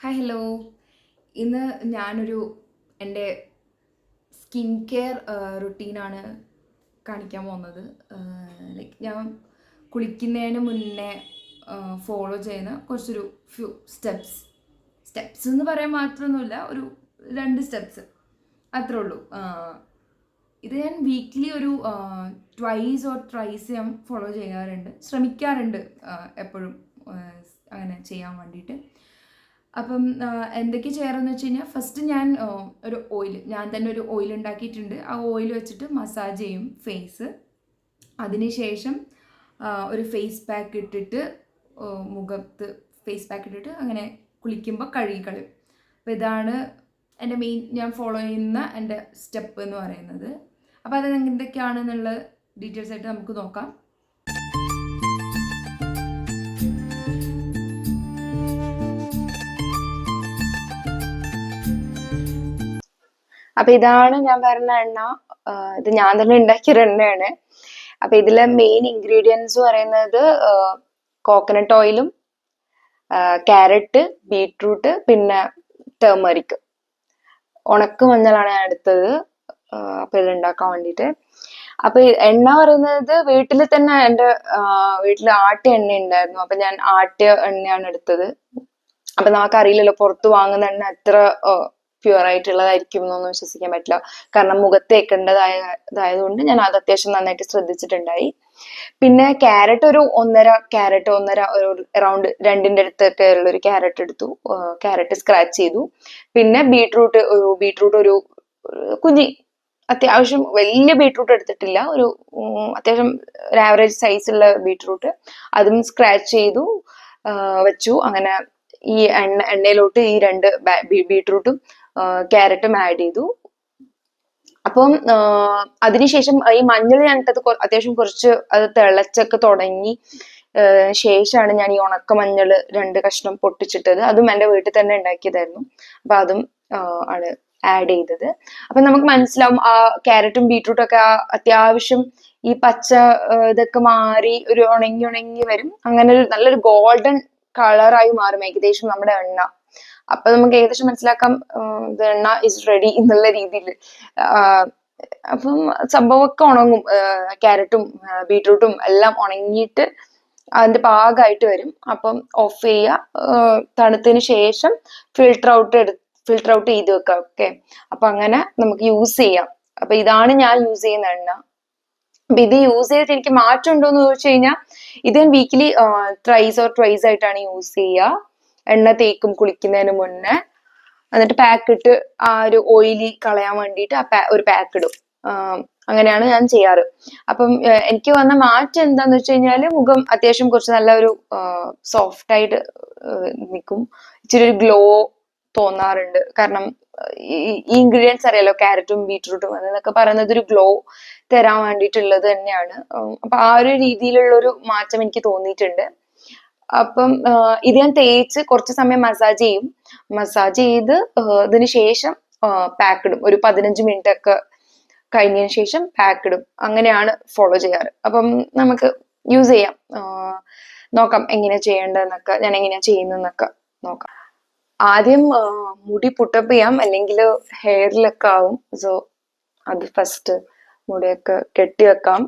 Hi hello. ഇന്ന് ഞാനൊരു എൻ്റെ സ്കിൻ കെയർ റുട്ടീനാണ് കാണിക്കാൻ പോകുന്നത്. ലൈക്ക് ഞാൻ കുളിക്കുന്നതിന് മുന്നേ ഫോളോ ചെയ്യുന്ന കുറച്ചൊരു ഫ്യൂ സ്റ്റെപ്സ് എന്ന് പറയാൻ മാത്രമൊന്നുമില്ല, ഒരു 2 സ്റ്റെപ്സ് അത്രേ ഉള്ളൂ. ഇത് ഞാൻ വീക്ക്ലി ഒരു ട്വൈസ് ഓർ ത്രൈസ് ഞാൻ ഫോളോ ശ്രമിക്കാറുണ്ട് എപ്പോഴും അങ്ങനെ ചെയ്യാൻ വേണ്ടിയിട്ട്. അപ്പം എന്തൊക്കെ ചെയ്യാറെന്ന് വെച്ച് കഴിഞ്ഞാൽ, ഫസ്റ്റ് ഞാൻ ഞാൻ തന്നെ ഒരു ഓയിൽ ഉണ്ടാക്കിയിട്ടുണ്ട്. ആ ഓയിൽ വെച്ചിട്ട് മസാജ് ചെയ്യും ഫേസ്. അതിനുശേഷം ഒരു ഫേസ് പാക്ക് ഇട്ടിട്ട് മുഖത്ത് ഫേസ് പാക്ക് ഇട്ടിട്ട് അങ്ങനെ കുളിക്കുമ്പോൾ കഴുകിക്കളയും. അപ്പോൾ ഇതാണ് എൻ്റെ ഞാൻ ഫോളോ ചെയ്യുന്ന എൻ്റെ സ്റ്റെപ്പ് എന്ന് പറയുന്നത്. അപ്പോൾ അത് എന്തൊക്കെയാണെന്നുള്ള ഡീറ്റെയിൽസ് ആയിട്ട് നമുക്ക് നോക്കാം. അപ്പൊ ഇതാണ് ഞാൻ പറഞ്ഞ എണ്ണ. ഇത് ഞാൻ തന്നെ ഉണ്ടാക്കിയൊരു എണ്ണയാണ്. അപ്പൊ ഇതിലെ മെയിൻ ഇൻഗ്രീഡിയൻസ് പറയുന്നത് കോക്കനട്ട് ഓയിലും ക്യാരറ്റ്, ബീട്രൂട്ട്, പിന്നെ ടേമറിക്, ഉണക്ക മഞ്ഞളാണ് ഞാൻ എടുത്തത് അപ്പൊ ഇത് ഉണ്ടാക്കാൻ വേണ്ടിയിട്ട്. അപ്പൊ എണ്ണ പറയുന്നത് വീട്ടിൽ തന്നെ എൻ്റെ വീട്ടിൽ ആട്ടിയ എണ്ണ ഉണ്ടായിരുന്നു. അപ്പൊ ഞാൻ ആട്ടിയ എണ്ണയാണ് എടുത്തത്. അപ്പൊ നമുക്കറിയില്ലല്ലോ പുറത്ത് വാങ്ങുന്ന എണ്ണ എത്ര പ്യുവർ ആയിട്ടുള്ളതായിരിക്കും എന്നൊന്നും വിശ്വസിക്കാൻ പറ്റില്ല. കാരണം മുഖത്ത് തേക്കേണ്ടതായതുകൊണ്ട് ഞാൻ അത് അത്യാവശ്യം നന്നായിട്ട് ശ്രദ്ധിച്ചിട്ടുണ്ടായി. പിന്നെ ക്യാരറ്റ് ഒരു ഒന്നര ഒരു അറൗണ്ട് 2ന്റെ അടുത്തൊക്കെ ഉള്ള ഒരു ക്യാരറ്റ് എടുത്തു. ക്യാരറ്റ് സ്ക്രാച്ച് ചെയ്തു. പിന്നെ ബീട്രൂട്ട് ഒരു കുഞ്ഞി, അത്യാവശ്യം വലിയ ബീട്രൂട്ട് എടുത്തിട്ടില്ല, ഒരു അത്യാവശ്യം ഒരു ആവറേജ് സൈസുള്ള ബീട്രൂട്ട്, അതും സ്ക്രാച്ച് ചെയ്തു വെച്ചു. അങ്ങനെ ഈ എണ്ണയിലോട്ട് ഈ 2 ബീട്രൂട്ടും ക്യാരറ്റും ആഡ് ചെയ്തു. അപ്പം അതിനുശേഷം ഈ മഞ്ഞൾ ഞാനിട്ടത് അത്യാവശ്യം കുറച്ച് അത് തിളച്ചൊക്കെ തുടങ്ങി ശേഷമാണ് ഞാൻ ഈ ഉണക്ക മഞ്ഞൾ 2 കഷ്ണം പൊട്ടിച്ചിട്ടത്. അതും എൻ്റെ വീട്ടിൽ തന്നെ ഉണ്ടാക്കിയതായിരുന്നു. അപ്പൊ അതും ആണ് ആഡ് ചെയ്തത്. അപ്പൊ നമുക്ക് മനസ്സിലാവും ആ ക്യാരറ്റും ബീട്രൂട്ടും ഒക്കെ അത്യാവശ്യം ഈ പച്ച ഇതൊക്കെ മാറി ഒരു ഉണങ്ങി വരും. അങ്ങനെ ഒരു നല്ലൊരു ഗോൾഡൻ കളറായി മാറും ഏകദേശം നമ്മുടെ എണ്ണ. അപ്പൊ നമുക്ക് ഏകദേശം മനസ്സിലാക്കാം ഇത് എണ്ണ ഇസ് റെഡി എന്നുള്ള രീതിയിൽ. അപ്പം സംഭവമൊക്കെ ഉണങ്ങും, ക്യാരറ്റും ബീട്രൂട്ടും എല്ലാം ഉണങ്ങിയിട്ട് അതിന്റെ പാകമായിട്ട് വരും. അപ്പം ഓഫ് ചെയ്യുക, തണുത്തതിന് ശേഷം ഫിൽട്ടർ ഔട്ട് ചെയ്ത് വെക്കാം. ഓക്കെ, അപ്പൊ അങ്ങനെ നമുക്ക് യൂസ് ചെയ്യാം. അപ്പൊ ഇതാണ് ഞാൻ യൂസ് ചെയ്യുന്ന എണ്ണ. അപ്പൊ ഇത് യൂസ് ചെയ്തിട്ട് എനിക്ക് മാറ്റം ഉണ്ടോ എന്ന് ചോദിച്ചു കഴിഞ്ഞാൽ, ഇത് ഞാൻ വീക്കിലി ത്രൈസ് ഓർ ട്വൈസ് ആയിട്ടാണ് യൂസ് ചെയ്യുക. എണ്ണ തേക്കും കുളിക്കുന്നതിന് മുന്നേ. എന്നിട്ട് പാക്ക് ഇട്ട് ആ ഒരു ഓയിലി കളയാൻ വേണ്ടിയിട്ട് ഒരു പാക്ക് ഇടും. അങ്ങനെയാണ് ഞാൻ ചെയ്യാറ്. അപ്പം എനിക്ക് വന്ന മാറ്റം എന്താന്ന് വെച്ച് കഴിഞ്ഞാല്, മുഖം അത്യാവശ്യം കുറച്ച് നല്ല ഒരു സോഫ്റ്റ് ആയിട്ട് നിൽക്കും. ഇച്ചിരി ഒരു ഗ്ലോ തോന്നാറുണ്ട്. കാരണം ഈ ഇൻഗ്രീഡിയൻസ് അറിയാലോ, ക്യാരറ്റും ബീട്രൂട്ടും അതെന്നൊക്കെ പറയുന്നത് ഒരു ഗ്ലോ തരാൻ വേണ്ടിയിട്ടുള്ളത് തന്നെയാണ്. അപ്പൊ ആ ഒരു രീതിയിലുള്ള ഒരു മാറ്റം എനിക്ക് തോന്നിയിട്ടുണ്ട്. അപ്പം ഇത് ഞാൻ തേച്ച് കുറച്ച് സമയം മസാജ് ചെയ്ത് ഇതിന് ശേഷം പാക്ക് ഇടും. ഒരു 15 മിനിറ്റ് ഒക്കെ കഴിഞ്ഞതിന് ശേഷം പാക്ക് ഇടും. അങ്ങനെയാണ് ഫോളോ ചെയ്യാറ്. അപ്പം നമുക്ക് യൂസ് ചെയ്യാം, നോക്കാം എങ്ങനെയാ ചെയ്യേണ്ടതെന്നൊക്കെ, ഞാൻ എങ്ങനെയാ ചെയ്യുന്നതെന്നൊക്കെ നോക്കാം. ആദ്യം മുടി പുട്ടപ്പ് ചെയ്യാം, അല്ലെങ്കിൽ ഹെയറിലൊക്കെ ആവും. സോ അത് ഫസ്റ്റ് മുടിയൊക്കെ കെട്ടി വെക്കാം.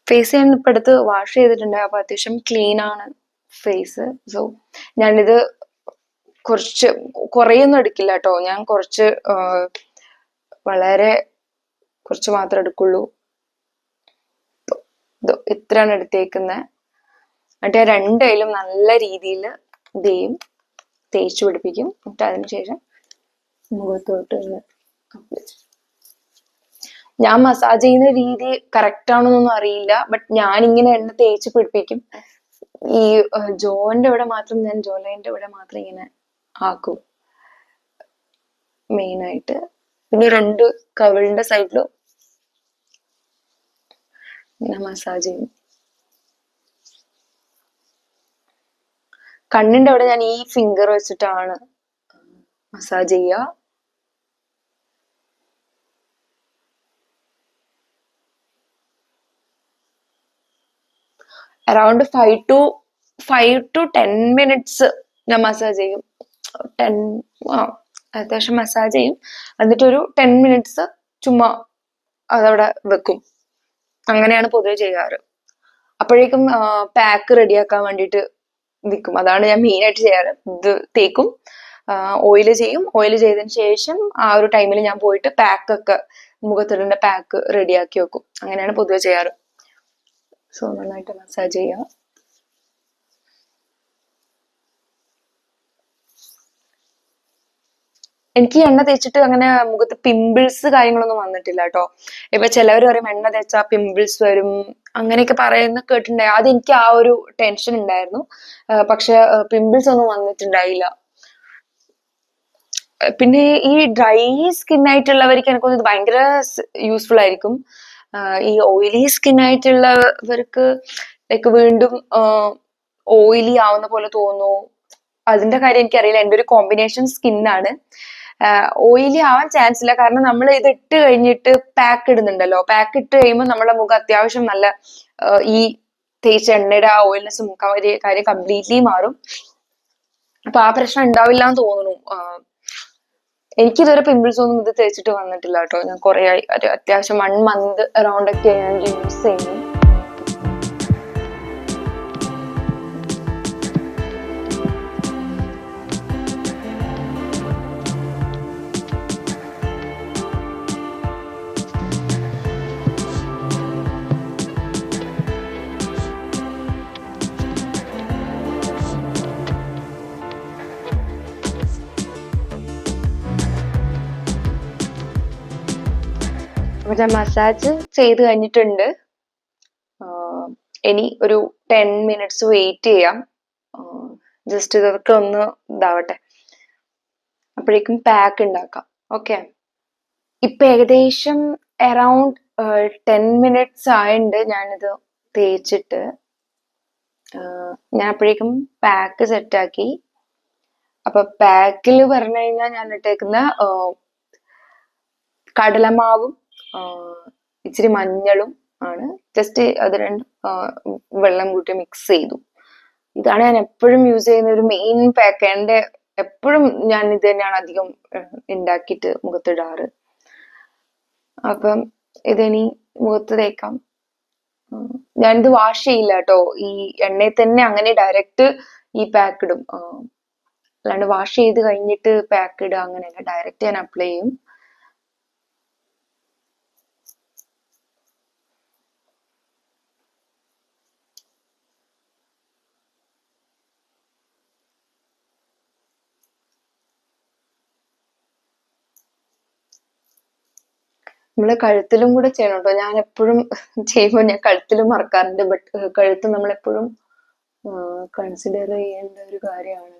ഫേസ് ഞാൻ ഇപ്പൊ അടുത്ത് വാഷ് ചെയ്തിട്ടുണ്ട്. അപ്പൊ അത്യാവശ്യം ക്ലീൻ ആണ് ഫേസ്. സോ ഞാനിത് കുറേയൊന്നും എടുക്കില്ല കേട്ടോ. ഞാൻ വളരെ കുറച്ച് മാത്രം എടുക്കുള്ളൂ. ഇത്രയാണ് എടുത്തേക്കുന്നത്. എന്നിട്ട് ഞാൻ 2 കൈയിലും നല്ല രീതിയിൽ തേച്ചു പിടിപ്പിക്കും. എന്നിട്ട് അതിനുശേഷം മുഖത്തോട്ട് ഞാൻ മസാജ് ചെയ്യുന്ന രീതി കറക്റ്റ് ആണെന്നൊന്നും അറിയില്ല. ബട്ട് ഞാൻ ഇങ്ങനെ എണ്ണ തേച്ച് പിടിപ്പിക്കും. ഈ ജോലൈൻ്റെ ഇവിടെ മാത്രം ഇങ്ങനെ ആക്കും മെയിൻ ആയിട്ട്. പിന്നെ 2 കവിളിന്റെ സൈഡിലും ഇങ്ങനെ മസാജ് ചെയ്യും. കണ്ണിന്റെ അവിടെ ഞാൻ ഈ ഫിംഗർ വെച്ചിട്ടാണ് മസാജ് ചെയ്യുക. അറൗണ്ട് 5 to 10 minutes ഞാൻ മസാജ് ചെയ്യും. 10 അത്യാവശ്യം മസാജ് ചെയ്യും. എന്നിട്ടൊരു 10 minutes ചുമ്മാ അതവിടെ വെക്കും. അങ്ങനെയാണ് പൊതുവെ ചെയ്യാറ്. അപ്പോഴേക്കും പാക്ക് റെഡിയാക്കാൻ വേണ്ടിയിട്ട് നിൽക്കും. അതാണ് ഞാൻ മെയിൻ ആയിട്ട് ചെയ്യാറ്. ഇത് തേക്കും, ഓയിൽ ചെയ്യും. ഓയിൽ ചെയ്തതിന് ശേഷം ആ ഒരു ടൈമിൽ ഞാൻ പോയിട്ട് പാക്കൊക്കെ മുഖത്തിടേണ്ട പാക്ക് റെഡിയാക്കി വെക്കും. അങ്ങനെയാണ് പൊതുവെ ചെയ്യാറ്. സോ നന്നായിട്ട് മസാജ് ചെയ്യാം. എനിക്ക് എണ്ണ തേച്ചിട്ട് അങ്ങനെ മുഖത്ത് പിമ്പിൾസ് കാര്യങ്ങളൊന്നും വന്നിട്ടില്ല കേട്ടോ. ഇപ്പൊ ചിലവർ പറയും എണ്ണ തേച്ചാ പിമ്പിൾസ് വരും അങ്ങനെയൊക്കെ പറയുന്ന കേട്ടിട്ടുണ്ടായി. ആദ്യം എനിക്ക് ആ ഒരു ടെൻഷൻ ഉണ്ടായിരുന്നു. പക്ഷെ പിമ്പിൾസ് ഒന്നും വന്നിട്ടുണ്ടായില്ല. പിന്നെ ഈ ഡ്രൈ സ്കിൻ ആയിട്ടുള്ളവർക്ക് എനിക്ക് തോന്നുന്നത് ഭയങ്കര യൂസ്ഫുൾ ആയിരിക്കും. ഈ ഓയിലി സ്കിൻ ആയിട്ടുള്ളവർക്ക് ലൈക്ക് വീണ്ടും ഓയിലി ആവുന്ന പോലെ തോന്നുന്നു. അതിന്റെ കാര്യം എനിക്കറിയില്ല. എൻ്റെ ഒരു കോമ്പിനേഷൻ സ്കിന്നാണ്. ഓയിലി ആവാൻ ചാൻസ് ഇല്ല. കാരണം നമ്മൾ ഇത് ഇട്ട് കഴിഞ്ഞിട്ട് പാക്ക് ഇടുന്നുണ്ടല്ലോ. പാക്ക് ഇട്ട് കഴിയുമ്പോൾ നമ്മുടെ മുഖം അത്യാവശ്യം നല്ല ഈ തേച്ച എണ്ണയുടെ ആ ഓയിൽനെസ് കാര്യം കംപ്ലീറ്റ്ലി മാറും. അപ്പൊ ആ പ്രശ്നം ഉണ്ടാവില്ല എന്ന് തോന്നുന്നു. എനിക്കിതുവരെ പിമ്പിൾസ് ഒന്നും ഇത് തേച്ചിട്ട് വന്നിട്ടില്ല കേട്ടോ. ഞാൻ കുറെ ആയി, ഒരു അത്യാവശ്യം 1 month അറൗണ്ട് ഒക്കെ ഞാൻ യൂസ് ചെയ്യുന്നു. അപ്പൊ ഞാൻ മസാജ് ചെയ്ത് കഴിഞ്ഞിട്ടുണ്ട്. ഇനി ഒരു 10 minutes വെയിറ്റ് ചെയ്യാം. ജസ്റ്റ് ഇതൊക്കെ ഒന്ന് ഇതാവട്ടെ. അപ്പോഴേക്കും പാക്ക് ഉണ്ടാക്കാം. ഓക്കെ, ഇപ്പൊ ഏകദേശം അറൗണ്ട് 10 minutes ആയിട്ടുണ്ട് ഞാനിത് തേച്ചിട്ട്. ഞാൻ അപ്പോഴേക്കും പാക്ക് സെറ്റാക്കി. അപ്പൊ പാക്കിൽ പറഞ്ഞു കഴിഞ്ഞാൽ ഞാൻ ഇട്ടേക്കുന്ന കടലമാവും ഇച്ചിരി മഞ്ഞളും ആണ്. ജസ്റ്റ് അത് രണ്ടും വെള്ളം കൂട്ടി മിക്സ് ചെയ്തു. ഇതാണ് ഞാൻ എപ്പോഴും യൂസ് ചെയ്യുന്ന ഒരു മെയിൻ പാക്ക്. എൻ്റെ എപ്പോഴും ഞാൻ ഇത് തന്നെയാണ് അധികം ഉണ്ടാക്കിയിട്ട് മുഖത്തിടാറ്. അപ്പം ഇതിനി മുഖത്ത് തേക്കാം. ഞാനിത് വാഷ് ചെയ്യില്ല കേട്ടോ. ഈ എണ്ണയിൽ തന്നെ അങ്ങനെ ഡയറക്റ്റ് ഈ പാക്ക് ഇടും. അല്ലാണ്ട് വാഷ് ചെയ്ത് കഴിഞ്ഞിട്ട് പാക്ക് ഇടുക അങ്ങനെയല്ല, ഡയറക്റ്റ് ഞാൻ അപ്ലൈ ചെയ്യും. നമ്മള് കഴുത്തിലും കൂടെ ചെയ്യണം കേട്ടോ. ഞാൻ എപ്പോഴും ചെയ്യുമ്പോൾ ഞാൻ കഴുത്തിലും മറക്കാറുണ്ട്. ബട്ട് കഴുത്ത് നമ്മളെപ്പോഴും കൺസിഡർ ചെയ്യേണ്ട ഒരു കാര്യമാണ്.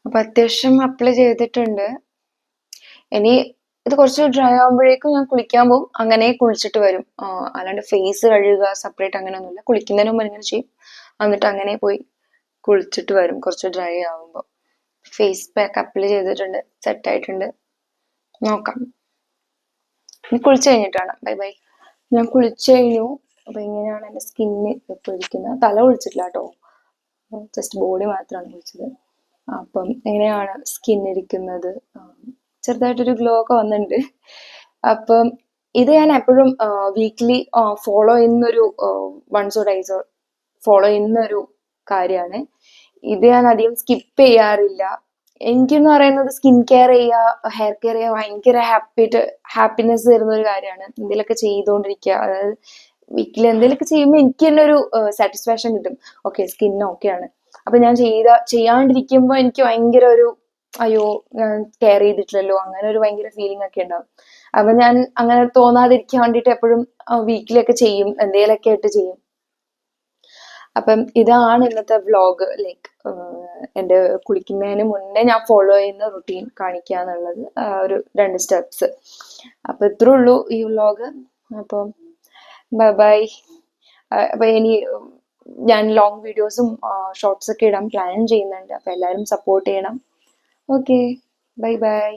അപ്പൊ അത്യാവശ്യം അപ്ലൈ ചെയ്തിട്ടുണ്ട്. ഇനി ഇത് കുറച്ച് ഡ്രൈ ആകുമ്പോഴേക്കും ഞാൻ കുളിക്കാൻ പോകും. അങ്ങനെ കുളിച്ചിട്ട് വരും. അല്ലാണ്ട് ഫേസ് കഴുകുക സെപ്പറേറ്റ് അങ്ങനെ ഒന്നുമില്ല. കുളിക്കുന്നതിന് മുമ്പ് ഇങ്ങനെ ചെയ്യും, എന്നിട്ട് അങ്ങനെ പോയി കുളിച്ചിട്ട് വരും കുറച്ച് ഡ്രൈ ആകുമ്പോൾ. ഫേസ് പാക്ക് അപ്ലൈ ചെയ്തിട്ടുണ്ട്, സെറ്റ് ആയിട്ടുണ്ട്. നോക്കാം, ഇനി കുളിച്ചു കഴിഞ്ഞിട്ടാണ്. Bye bye. ഞാൻ കുളിച്ചു കഴിഞ്ഞു. അപ്പൊ ഇങ്ങനെയാണ് എൻ്റെ സ്കിന്ന് ഇപ്പോൾ ഇരിക്കുന്നത്. തല കുളിച്ചിട്ടില്ല കേട്ടോ, ജസ്റ്റ് ബോഡി മാത്രമാണ് കുളിച്ചത്. അപ്പം എങ്ങനെയാണ് സ്കിൻ ഇരിക്കുന്നത്? ചെറുതായിട്ടൊരു ഗ്ലോ ഒക്കെ വന്നിട്ടുണ്ട്. അപ്പം ഇത് ഞാൻ എപ്പോഴും വീക്ക്ലി ഫോളോ ചെയ്യുന്നൊരു വൺസോ ഡൈസോ ഫോളോ ചെയ്യുന്നൊരു കാര്യമാണ്. ഇത് ഞാൻ അധികം സ്കിപ്പ് ചെയ്യാറില്ല. എനിക്കെന്ന് പറയുന്നത് സ്കിൻ കെയർ ചെയ്യുക, ഹെയർ കെയർ ചെയ്യുക ഭയങ്കര ഹാപ്പിനെസ് തരുന്ന ഒരു കാര്യമാണ്. എന്തെങ്കിലുമൊക്കെ ചെയ്തുകൊണ്ടിരിക്കുക. അതായത് വീക്കിലി എന്തെങ്കിലുമൊക്കെ ചെയ്യുമ്പോൾ എനിക്ക് തന്നെ ഒരു സാറ്റിസ്ഫാക്ഷൻ കിട്ടും. ഓക്കെ, സ്കിൻ ഓക്കെയാണ്. അപ്പൊ ഞാൻ ചെയ്യാണ്ടിരിക്കുമ്പോൾ എനിക്ക് ഭയങ്കര ഒരു അയ്യോ ഞാൻ കെയർ ചെയ്തിട്ടില്ലല്ലോ, അങ്ങനെ ഒരു ഭയങ്കര ഫീലിംഗ് ഒക്കെ ഉണ്ടാവും. അപ്പൊ ഞാൻ അങ്ങനെ തോന്നാതിരിക്കാൻ വേണ്ടിയിട്ട് എപ്പോഴും വീക്കിലി ഒക്കെ ചെയ്യും, എന്തെങ്കിലുമൊക്കെ ആയിട്ട് ചെയ്യും. അപ്പം ഇതാണ് ഇന്നത്തെ വ്ലോഗ്. ലൈക്ക് എൻ്റെ കുളിക്കുന്നതിന് മുന്നേ ഞാൻ ഫോളോ ചെയ്യുന്ന റുട്ടീൻ കാണിക്കുക എന്നുള്ളത്, ഒരു 2 സ്റ്റെപ്സ്. അപ്പൊ ഇത്രേ ഉള്ളൂ ഈ വ്ലോഗ്. അപ്പം ബൈ ബൈ. അപ്പൊ ഇനി ഞാൻ ലോങ് വീഡിയോസും ഷോർട്സ് ഒക്കെ ഇടാൻ പ്ലാൻ ചെയ്യുന്നുണ്ട്. അപ്പൊ എല്ലാവരും സപ്പോർട്ട് ചെയ്യണം. Okay, bye bye.